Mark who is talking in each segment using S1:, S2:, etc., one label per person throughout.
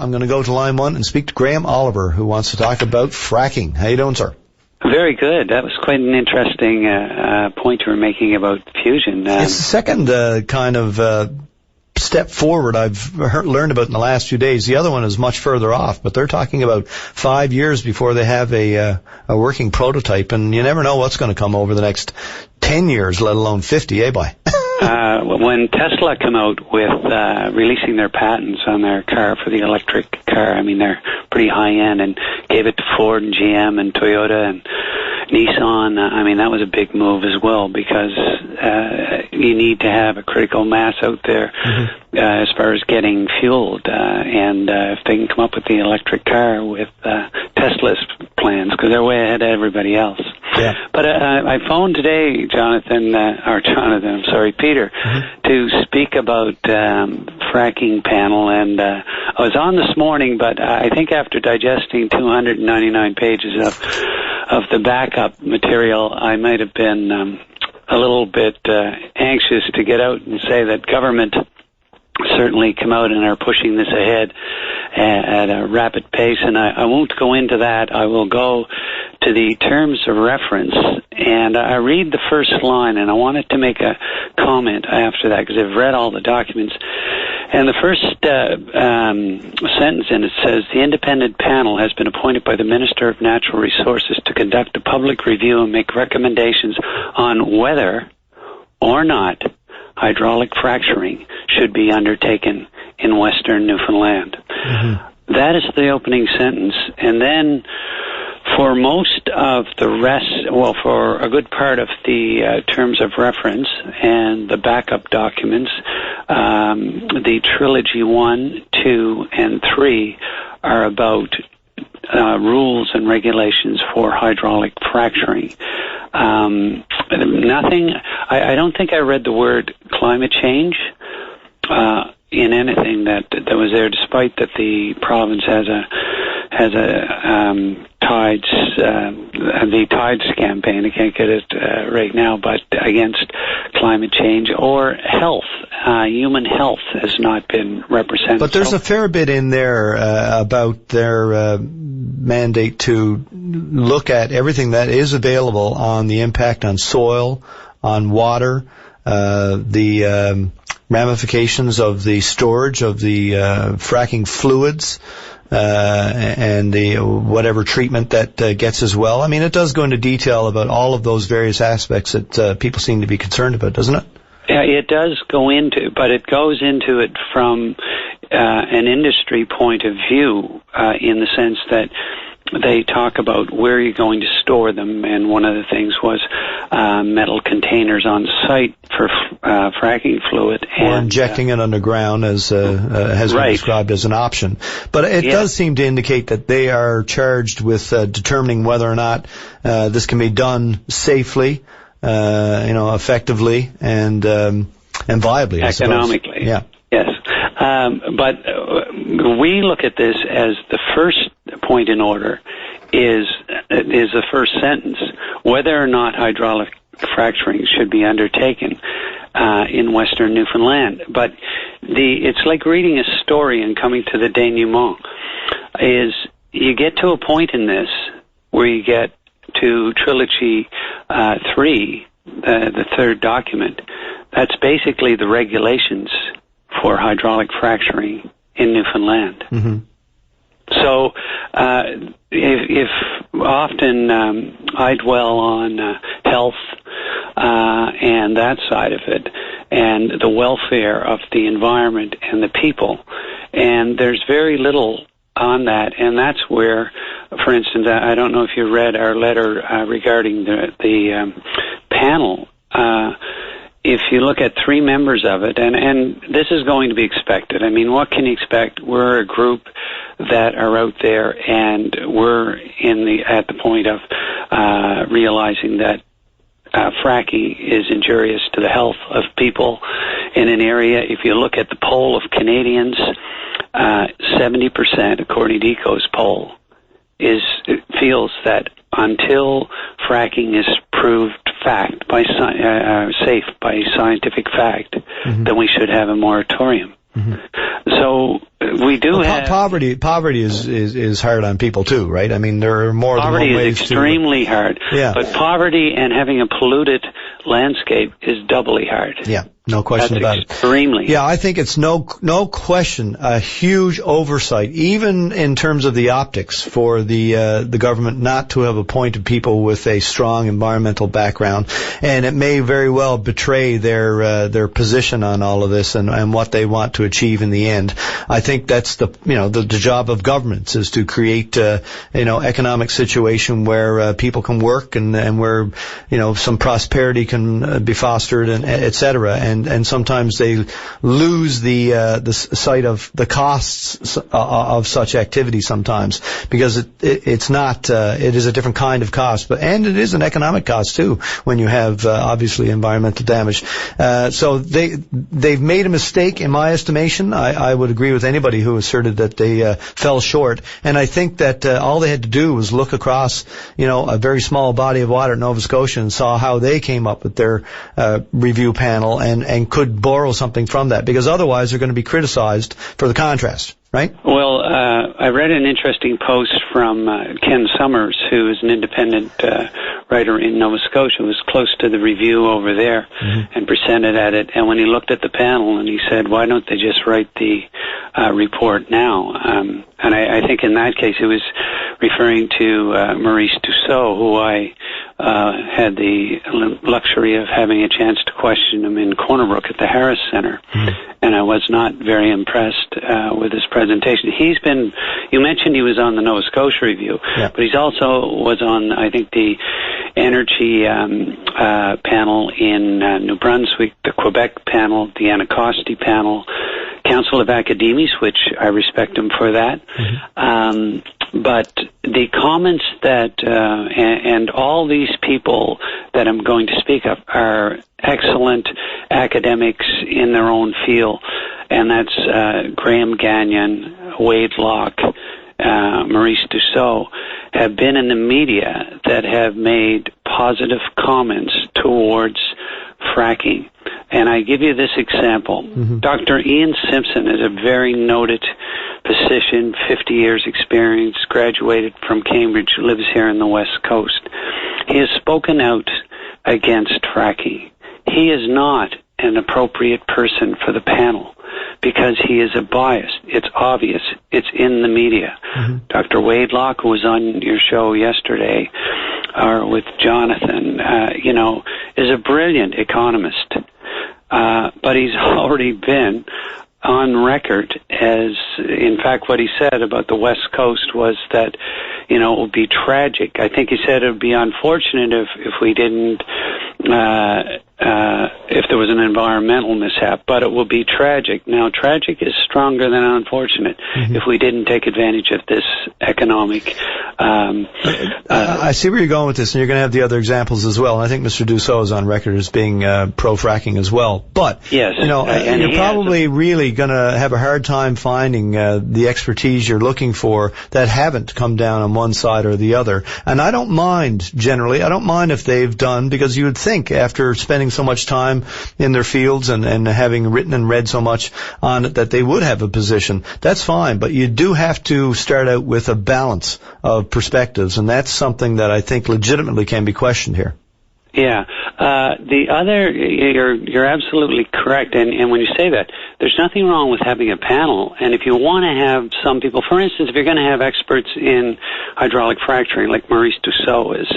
S1: I'm going to go to line 1 and speak to Graham Oliver, who wants to talk about fracking. How you doing, sir?
S2: Very good. That was quite an interesting point you were making about fusion.
S1: It's the second kind of step forward I've learned about in the last few days. The other one is much further off, but they're talking about 5 years before they have a working prototype, and you never know what's going to come over the next 10 years, let alone 50, boy?
S2: When Tesla come out with releasing their patents on their car for the electric car, I mean, they're pretty high-end, and gave it to Ford and GM and Toyota and Nissan. I mean, that was a big move as well, because you need to have a critical mass out there as far as getting fueled. And if they can come up with the electric car with Tesla's plans, because they're way ahead of everybody else.
S1: Yeah.
S2: But I phoned today, Peter, to speak about fracking panel, and I was on this morning, but I think after digesting 299 pages of the backup material, I might have been a little bit anxious to get out and say that government certainly come out and are pushing this ahead at a rapid pace, and I won't go into that. I will go to the terms of reference, and I read the first line, and I wanted to make a comment after that, because I've read all the documents. And the first sentence in it says, the independent panel has been appointed by the Minister of Natural Resources to conduct a public review and make recommendations on whether or not hydraulic fracturing should be undertaken in Western Newfoundland. That is the opening sentence. And then for most of the rest, well, for a good part of the terms of reference and the backup documents, the Trilogy 1, 2, and 3 are about rules and regulations for hydraulic fracturing. Nothing, I don't think I read the word climate change in anything that was there, despite that the province has a tides campaign. I can't get it right now, but against climate change or health. Human health has not been represented.
S1: But there's a fair bit in there about their mandate to look at everything that is available on the impact on soil, on water, the ramifications of the storage of the fracking fluids, and the whatever treatment that gets as well. I mean, it does go into detail about all of those various aspects that people seem to be concerned about, doesn't it?
S2: Yeah, it does go into, but it goes into it from an industry point of view, in the sense that they talk about where you're going to store them, and one of the things was metal containers on site for fracking fluid.
S1: Or injecting it underground, as has been described as an option. But it does seem to indicate that they are charged with determining whether or not this can be done safely, effectively, and viably, I suppose.
S2: Economically.
S1: Yeah.
S2: Yes. But we look at this as the first point in order is the first sentence, whether or not hydraulic fracturing should be undertaken in Western Newfoundland. But it's like reading a story and coming to the denouement. Is you get to a point in this where you get to Trilogy 3, the third document. That's basically the regulations for hydraulic fracturing in Newfoundland. So if often I dwell on health and that side of it, and the welfare of the environment and the people, and there's very little on that, and that's where, for instance, I don't know if you read our letter regarding the panel. If you look at 3 members of it, and this is going to be expected. I mean, what can you expect? We're a group that are out there, and we're at the point of realizing that fracking is injurious to the health of people in an area. If you look at the poll of Canadians, 70%, according to ECO's poll, feels that until fracking is proved safe by scientific fact, then we should have a moratorium. So we do have
S1: poverty is hard on people too, right? I mean, there are more than one ways to.
S2: Poverty is extremely hard.
S1: Yeah.
S2: But poverty and having a polluted landscape is doubly hard.
S1: Yeah. No question about it.
S2: Extremely.
S1: Yeah, I think it's no question a huge oversight, even in terms of the optics, for the government not to have appointed people with a strong environmental background, and it may very well betray their position on all of this and what they want to achieve in the end. I think that's the job of governments is to create economic situation where people can work and where some prosperity can be fostered and et cetera. And sometimes they lose the sight of the costs of such activity sometimes, because it's not it is a different kind of cost, and it is an economic cost too when you have obviously environmental damage. So they've made a mistake in my estimation. I would agree with anybody who asserted that they fell short, and I think that all they had to do was look across a very small body of water at Nova Scotia and saw how they came up with their review panel and could borrow something from that, because otherwise they're going to be criticized for the contrast, right?
S2: Well, I read an interesting post from Ken Summers, who is an independent writer in Nova Scotia, who was close to the review over there and presented at it. And when he looked at the panel and he said, why don't they just write the report now? And I think in that case he was referring to Maurice Dussault, who I had the luxury of having a chance to question him in Corner Brook at the Harris Center, and I was not very impressed with his presentation. You mentioned he was on the Nova Scotia Review, but he's also was on, I think, the energy panel in New Brunswick, the Quebec panel, the Anacostia panel, Council of Academies, which I respect him for that. But the comments that, and all these people that I'm going to speak of are excellent academics in their own field, and that's Graham Gagnon, Wade Locke, Maurice Dussault, have been in the media that have made positive comments towards fracking. And I give you this example. Dr. Ian Simpson is a very noted physician, 50 years experience, graduated from Cambridge, lives here on the West Coast. He has spoken out against fracking. He is not an appropriate person for the panel because he is a bias. It's obvious. It's in the media. Dr. Wade Locke, who was on your show yesterday, or with Jonathan, is a brilliant economist. But he's already been on record as, in fact, what he said about the West Coast was that, it would be tragic. I think he said it would be unfortunate if we didn't, if there was an environmental mishap, but it will be tragic. Now, tragic is stronger than unfortunate if we didn't take advantage of this economic.
S1: I see where you're going with this, and you're going to have the other examples as well. And I think Mr. Dussault is on record as being pro-fracking as well. But,
S2: yes,
S1: you're probably really going to have a hard time finding the expertise you're looking for that haven't come down on one side or the other. And I don't mind, generally. I don't mind if they've done, because you would think after spending so much time in their fields and having written and read so much on it that they would have a position. That's fine, but you do have to start out with a balance of perspectives, and that's something that I think legitimately can be questioned here.
S2: Yeah. The other, you're absolutely correct. And when you say that, there's nothing wrong with having a panel. And if you want to have some people, for instance, if you're going to have experts in hydraulic fracturing, like Maurice Dussault is,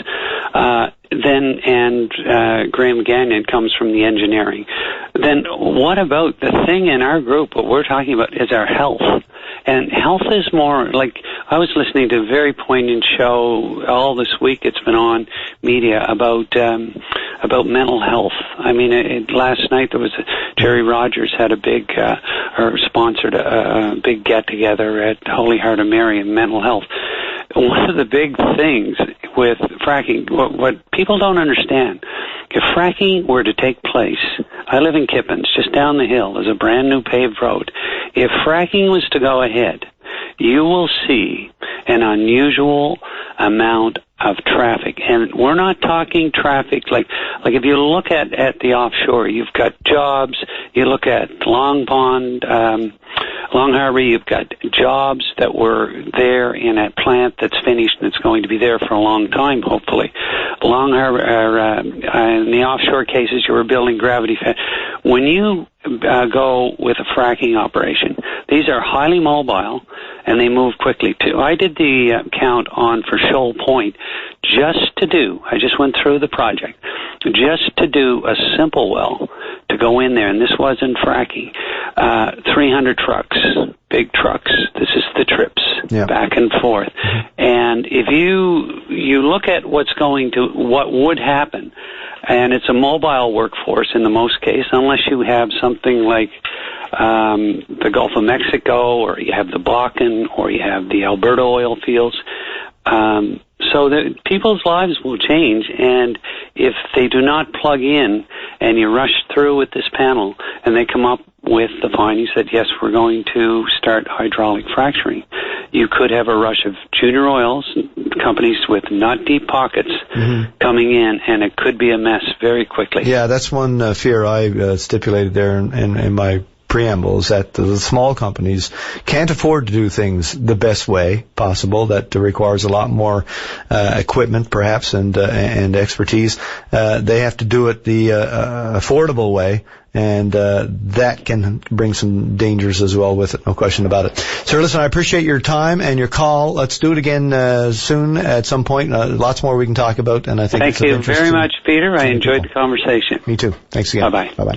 S2: and Graham Gagnon comes from the engineering, then what about the thing in our group, what we're talking about is our health. And health is more like, I was listening to a very poignant show all this week. It's been on media about mental health. I mean, last night there was Jerry Rogers had a big, or sponsored a big get together at Holy Heart of Mary in mental health. One of the big things with fracking, what people don't understand, if fracking were to take place, I live in Kippens, just down the hill. There's a brand new paved road. If fracking was to go ahead, you will see an unusual amount of traffic, and we're not talking traffic like if you look at the offshore, you've got jobs. You look at Long Pond, Long Harbor, you've got jobs that were there in a plant that's finished and it's going to be there for a long time, hopefully. Long Harbor, in the offshore cases, you were building gravity fed. When you go with a fracking operation, these are highly mobile and they move quickly too. I did the count for Shoal Point I just went through the project, just to do a simple well, to go in there, and this wasn't fracking, 300 trucks, big trucks. This is the trips, back and forth. And if you look at what would happen, and it's a mobile workforce in the most case, unless you have something like the Gulf of Mexico, or you have the Bakken, or you have the Alberta oil fields. So that people's lives will change, and if they do not plug in and you rush through with this panel and they come up with the findings that, yes, we're going to start hydraulic fracturing, you could have a rush of junior oils, companies with not deep pockets coming in, and it could be a mess very quickly. Yeah,
S1: that's one fear I stipulated there in my preamble, is that the small companies can't afford to do things the best way possible. That requires a lot more equipment, perhaps, and expertise. They have to do it the affordable way, and that can bring some dangers as well with it, no question about it. Sir, listen, I appreciate your time and your call. Let's do it again soon at some point. Lots more we can talk about, and I think
S2: Thank you very much, Peter. I enjoyed the conversation.
S1: Me too. Thanks again.
S2: Bye-bye.
S1: Bye-bye.